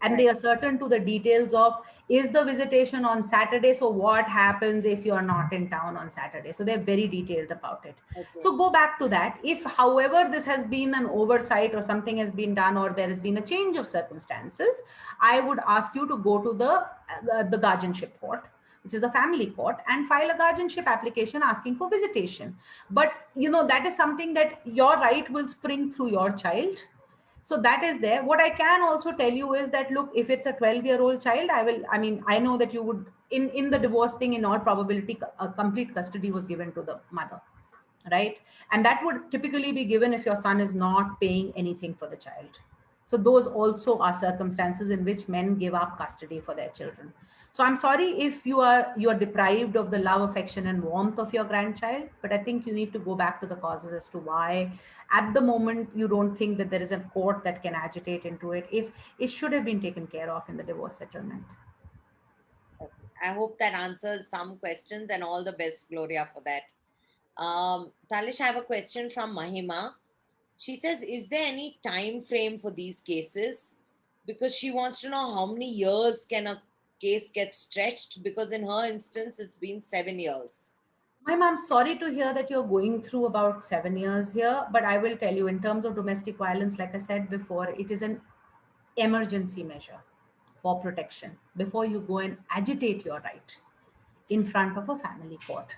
and they Right. ascertain to the details of, is the visitation on Saturday, so what happens if you are not in town on Saturday? So they're very detailed about it. Okay. So go back to that. If however this has been an oversight or something has been done or there has been a change of circumstances, I would ask you to go to the guardianship court, which is the family court, and file a guardianship application asking for visitation. But that is something that your right will spring through your child. So that is there. What I can also tell you is that, look, if it's a 12-year-old child, I know that you would, in the divorce thing, in all probability a complete custody was given to the mother, right? And that would typically be given if your son is not paying anything for the child. So those also are circumstances in which men give up custody for their children. So I'm sorry if you are deprived of the love, affection, and warmth of your grandchild, but I think you need to go back to the causes as to why at the moment you don't think that there is a court that can agitate into it, if it should have been taken care of in the divorce settlement. Okay. I hope that answers some questions, and all the best, Gloria, for that. Talish, I have a question from Mahima. She says, is there any time frame for these cases? Because she wants to know how many years can a case get stretched, because in her instance, it's been 7 years. My mom, sorry to hear that you're going through about 7 years here, but I will tell you, in terms of domestic violence, like I said before, it is an emergency measure for protection before you go and agitate your right in front of a family court.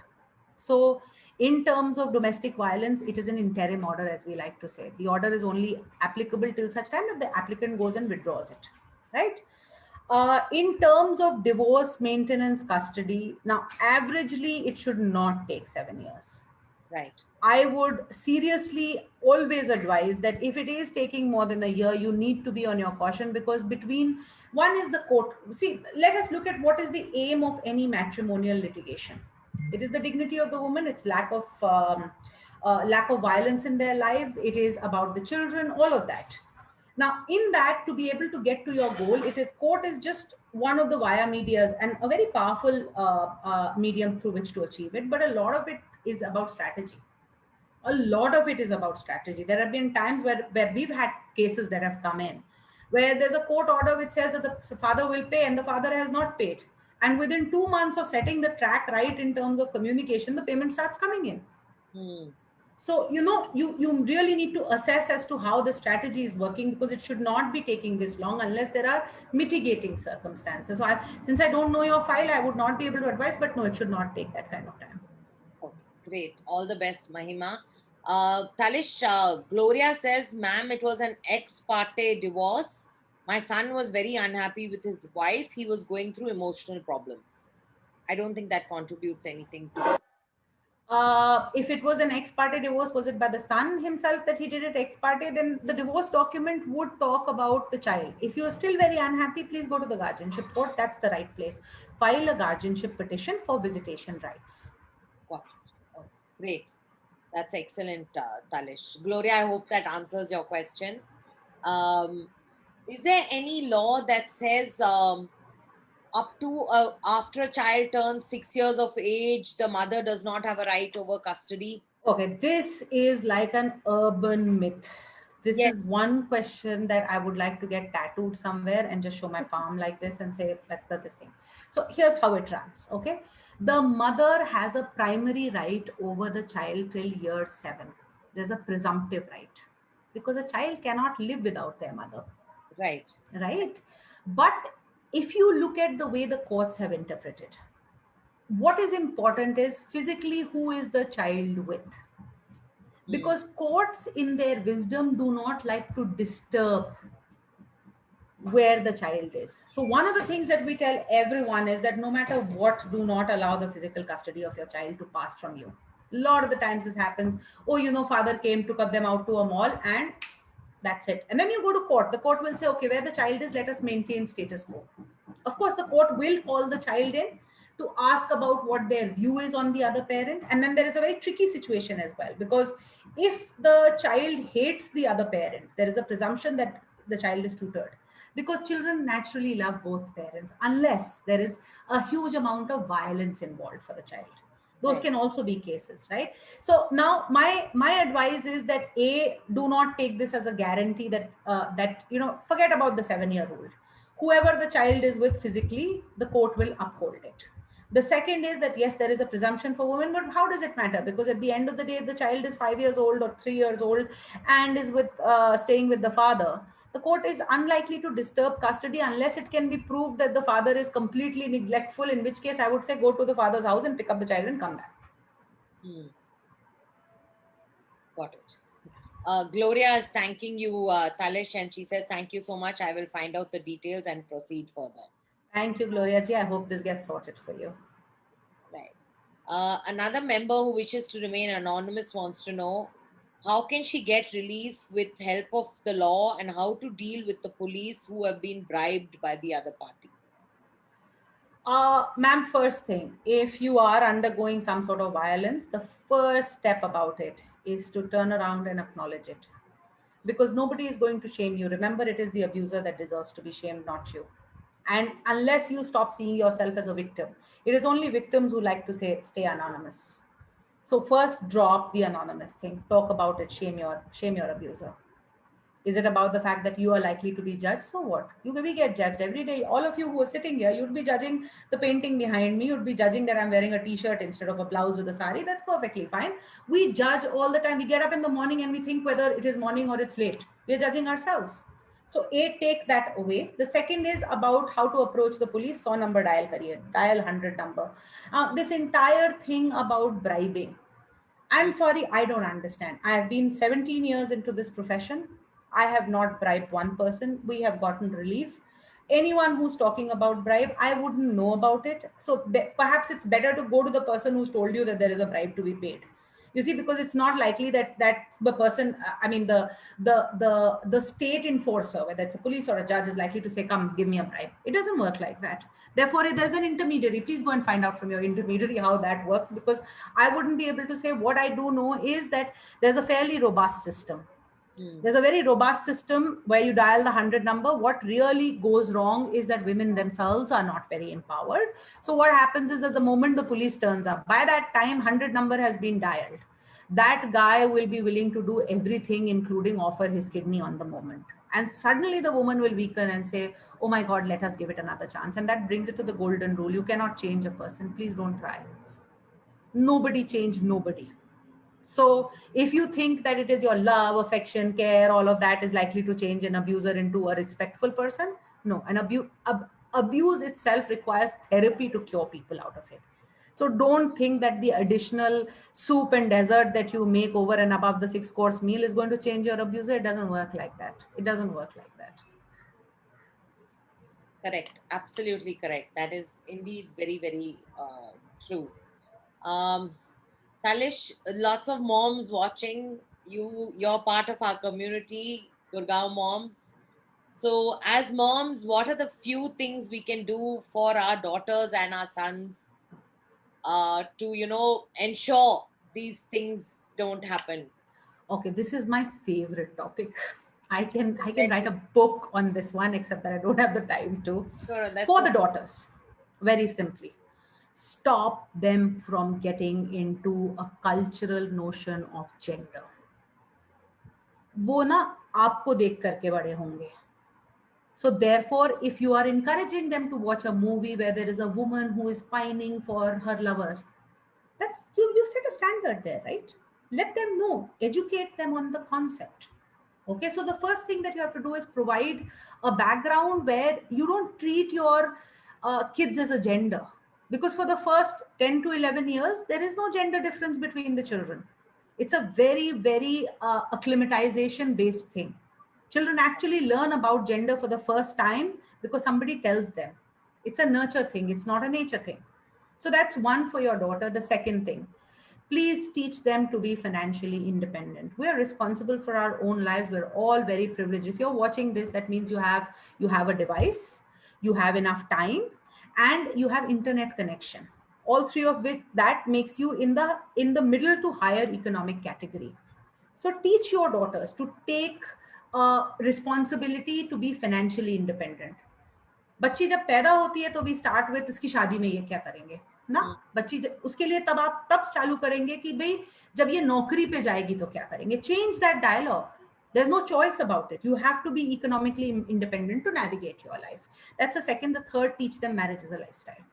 So, in terms of domestic violence, it is an interim order, as we like to say. The order is only applicable till such time that the applicant goes and withdraws it, right? In terms of divorce, maintenance, custody, now averagely it should not take 7 years. Right. I would seriously always advise that if it is taking more than a year, you need to be on your caution, because between one is the court. See, let us look at what is the aim of any matrimonial litigation. It is the dignity of the woman. It's lack of violence in their lives. It is about the children, all of that. Now, in that, to be able to get to your goal, it is court is just one of the via medias and a very powerful medium through which to achieve it. But a lot of it is about strategy. A lot of it is about strategy. There have been times where we've had cases that have come in where there's a court order which says that the father will pay and the father has not paid. And within 2 months of setting the track right in terms of communication, the payment starts coming in. Hmm. So, you really need to assess as to how the strategy is working, because it should not be taking this long unless there are mitigating circumstances. So, since I don't know your file, I would not be able to advise, but no, it should not take that kind of time. Okay, great. All the best, Mahima. Talish, Gloria says, ma'am, it was an ex parte divorce. My son was very unhappy with his wife. He was going through emotional problems. I don't think that contributes anything to it. If it was an ex parte divorce, was it by the son himself that he did it ex parte? Then the divorce document would talk about the child. If you're still very unhappy, please go to the guardianship court. That's the right place. File a guardianship petition for visitation rights. Got it. Great. That's excellent, Talish. Gloria, I hope that answers your question. Um, is there any law that says up to after a child turns 6 years of age, the mother does not have a right over custody? Okay, this is like an urban myth. This Yes. is one question that I would like to get tattooed somewhere and just show my palm like this and say, that's this thing. So here's how it runs. Okay. The mother has a primary right over the child till year 7. There's a presumptive right because a child cannot live without their mother, Right. right? But if you look at the way the courts have interpreted, what is important is physically who is the child with, Hmm. because courts in their wisdom do not like to disturb where the child is. So one of the things that we tell everyone is that no matter what, do not allow the physical custody of your child to pass from you. A lot of the times this happens. Oh, father came, took up them out to a mall, and that's it. And then you go to court. The court will say, okay, where the child is, let us maintain status quo. Of course, the court will call the child in to ask about what their view is on the other parent. And then there is a very tricky situation as well, because if the child hates the other parent, there is a presumption that the child is tutored, because children naturally love both parents unless there is a huge amount of violence involved for the child. Those Right. can also be cases, right? So now my advice is that, a, do not take this as a guarantee that forget about the 7-year rule. Whoever the child is with physically, the court will uphold it. The second is that yes, there is a presumption for women, but how does it matter? Because at the end of the day, if the child is 5 years old or 3 years old and is with staying with the father, the court is unlikely to disturb custody unless it can be proved that the father is completely neglectful, in which case I would say go to the father's house and pick up the child and come back. Hmm. Got it. Gloria is thanking you, Talish, and she says, thank you so much. I will find out the details and proceed further. Thank you, Gloria ji. I hope this gets sorted for you. Right. Another member who wishes to remain anonymous wants to know how can she get relief with help of the law and how to deal with the police who have been bribed by the other party. Ma'am, first thing, if you are undergoing some sort of violence, the first step about it is to turn around and acknowledge it, because nobody is going to shame you. Remember, it is the abuser that deserves to be shamed, not you. And unless you stop seeing yourself as a victim, it is only victims who like to say stay anonymous. So first, drop the anonymous thing. Talk about it. Shame your abuser. Is it about the fact that you are likely to be judged? So what? We get judged every day. All of you who are sitting here, you'd be judging the painting behind me. You'd be judging that I'm wearing a t-shirt instead of a blouse with a sari. That's perfectly fine. We judge all the time. We get up in the morning and we think whether it is morning or it's late. We're judging ourselves. So A, take that away. The second is about how to approach the police. 100 number dial kariye, dial 100 number. This entire thing about bribing, I'm Hmm. sorry, I don't understand. I have been 17 years into this profession. I have not bribed one person. We have gotten relief. Anyone who's talking about bribe, I wouldn't know about it. So perhaps it's better to go to the person who's told you that there is a bribe to be paid. You see, because it's not likely that the person, I mean, the state enforcer, whether it's a police or a judge, is likely to say, "Come, give me a bribe." It doesn't work like that. Therefore, if there's an intermediary, please go and find out from your intermediary how that works, because I wouldn't be able to say. What I do know is that there's a fairly robust system. Hmm. There's a very robust system where you dial the 100 number. What really goes wrong is that women themselves are not very empowered. So what happens is that the moment the police turns up, by that time 100 number has been dialed. That guy will be willing to do everything, including offer his kidney on the moment. And suddenly the woman will weaken and say, "Oh my God, let us give it another chance." And that brings it to the golden rule. You cannot change a person. Please don't try. Nobody changed nobody. So if you think that it is your love, affection, care, all of that is likely to change an abuser into a respectful person, no. An abuse itself requires therapy to cure people out of it. So don't think that the additional soup and dessert that you make over and above the 6 course meal is going to change your abuser. It doesn't work like that. It doesn't work like that. Correct. Absolutely correct. That is indeed very, very true. Um, Talish, lots of moms watching you. You're part of our community, Gurgaon moms. So, as moms, what are the few things we can do for our daughters and our sons to, ensure these things don't happen? Okay, this is my favorite topic. I can Let write me- a book on this one, except that I don't have the time to. Sure, that's For the okay. daughters, very simply, stop them from getting into a cultural notion of gender. वो ना आपको देख करके बड़े होंगे. So therefore, if you are encouraging them to watch a movie where there is a woman who is pining for her lover, that's you set a standard there, right? Let them know, educate them on the concept. Okay, so the first thing that you have to do is provide a background where you don't treat your kids as a gender, because for the first 10 to 11 years there is no gender difference between the children. It's a very acclimatization based thing. Children actually learn about gender for the first time because somebody tells them. It's a nurture thing, it's not a nature thing. So that's one for your daughter. The second thing, please teach them to be financially independent. We are responsible for our own lives. We're all very privileged. If you're watching this, that means you have a device, you have enough time, and you have internet connection. All three of which that makes you in the middle to higher economic category. So teach your daughters to take responsibility to be financially independent. बच्ची जब पैदा होती है तो we start with इसकी शादी में ये क्या करेंगे ना. बच्ची उसके लिए तब आप तब चालू करेंगे कि भाई जब ये नौकरी पे जाएगी तो क्या करेंगे. Change that dialogue. There's no choice about it. You have to be economically independent to navigate your life. That's the second. The third, teach them marriage is a lifestyle.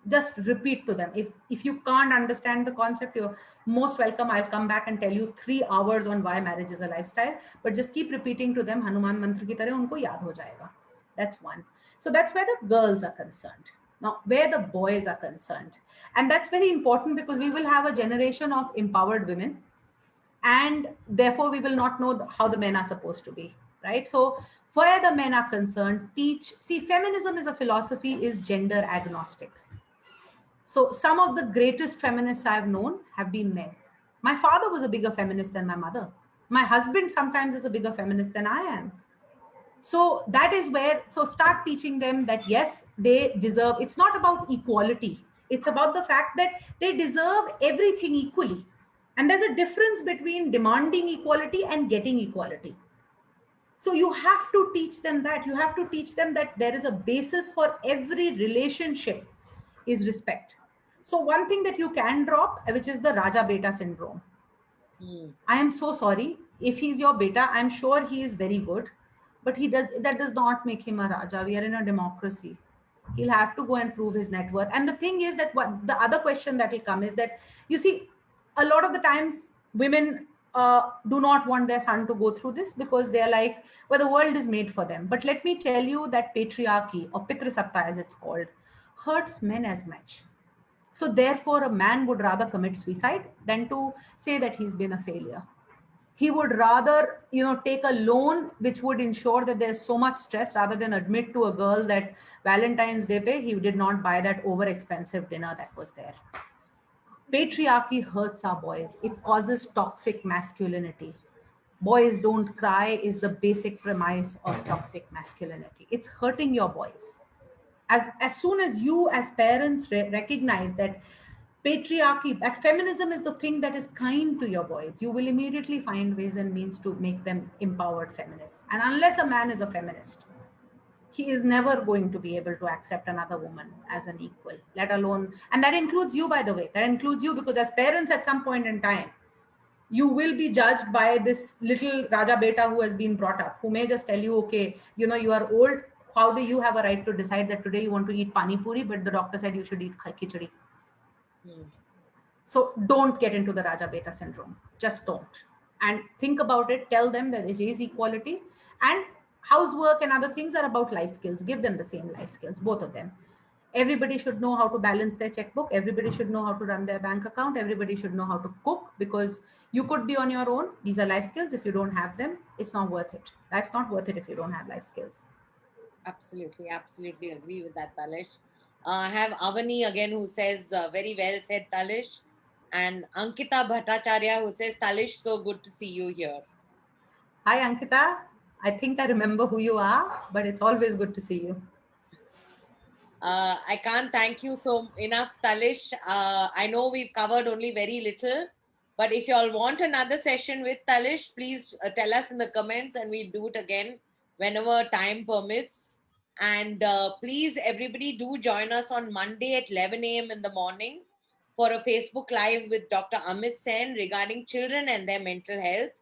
Just repeat to them. If you can't understand the concept, you're most welcome. I'll come back and tell you 3 hours on why marriage is a lifestyle. But just keep repeating to them Hanuman mantra ki tarah unko yaad ho jayega. That's one. So that's where the girls are concerned. Now, where the boys are concerned, and that's very important because we will have a generation of empowered women, and therefore we will not know how the men are supposed to be, right? So where the men are concerned, see, feminism as a philosophy is gender agnostic. So some of the greatest feminists I've known have been men. My father was a bigger feminist than my mother. My husband sometimes is a bigger feminist than I am. So that is where, so start teaching them that yes, they deserve, it's not about equality. It's about the fact that they deserve everything equally. And there's a difference between demanding equality and getting equality. So you have to teach them that. You have to teach them that there is a basis for every relationship is respect. So one thing that you can drop, which is the Raja Beta syndrome. I am so sorry. If he's your beta, I'm sure he is very good, but that does not make him a Raja. We are in a democracy. He'll have to go and prove his net worth. And the thing is that what the other question that will come is that, you see, a lot of the times women do not want their son to go through this because they're like, well, the world is made for them. But let me tell you that patriarchy, or Pitrasatta as it's called, hurts men as much. So therefore, a man would rather commit suicide than to say that he's been a failure. He would rather, take a loan which would ensure that there's so much stress rather than admit to a girl that Valentine's Day pay, he did not buy that over expensive dinner that was there. Patriarchy hurts our boys. It causes toxic masculinity. Boys don't cry is the basic premise of toxic masculinity. It's hurting your boys. As soon as you as parents recognize that patriarchy, that feminism is the thing that is kind to your boys, you will immediately find ways and means to make them empowered feminists. And unless a man is a feminist, he is never going to be able to accept another woman as an equal, let alone, and that includes you, by the way, that includes you, because as parents at some point in time, you will be judged by this little Raja Beta who has been brought up, who may just tell you, okay, you are old. How do you have a right to decide that today you want to eat pani puri, but the doctor said you should eat khichdi? So don't get into the Raja Beta syndrome. Just don't. And think about it. Tell them that it is equality. And housework and other things are about life skills. Give them the same life skills, both of them. Everybody should know how to balance their checkbook. Everybody should know how to run their bank account. Everybody should know how to cook, because you could be on your own. These are life skills. If you don't have them, it's not worth it. Life's not worth it if you don't have life skills. Absolutely agree with that, Talish. I have Avani again who says, very well said, Talish. And Ankita Bhattacharya who says, Talish, so good to see you here. Hi, Ankita. I think I remember who you are, but it's always good to see you. I can't thank you so enough, Talish. I know we've covered only very little, But if you all want another session with Talish, please tell us in the comments and we'll do it again whenever time permits. And please, everybody, do join us on Monday at 11 a.m. in the morning for a Facebook Live with Dr. Amit Sen regarding children and their mental health.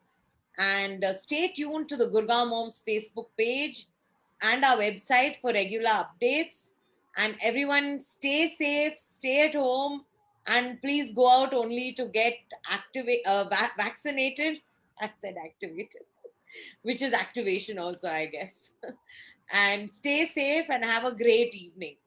And stay tuned to the Gurgaon Moms Facebook page and our website for regular updates. And everyone, stay safe, stay at home, and please go out only to get vaccinated. I said activated, which is activation also, I guess. And stay safe and have a great evening.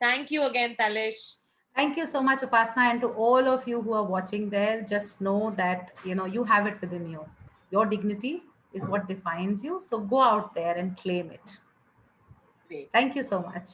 Thank you again, Talish. Thank you so much, Upasna, and to all of you who are watching there. Just know that you have it within you. Your dignity is what defines you. So go out there and claim it. Great. Thank you so much.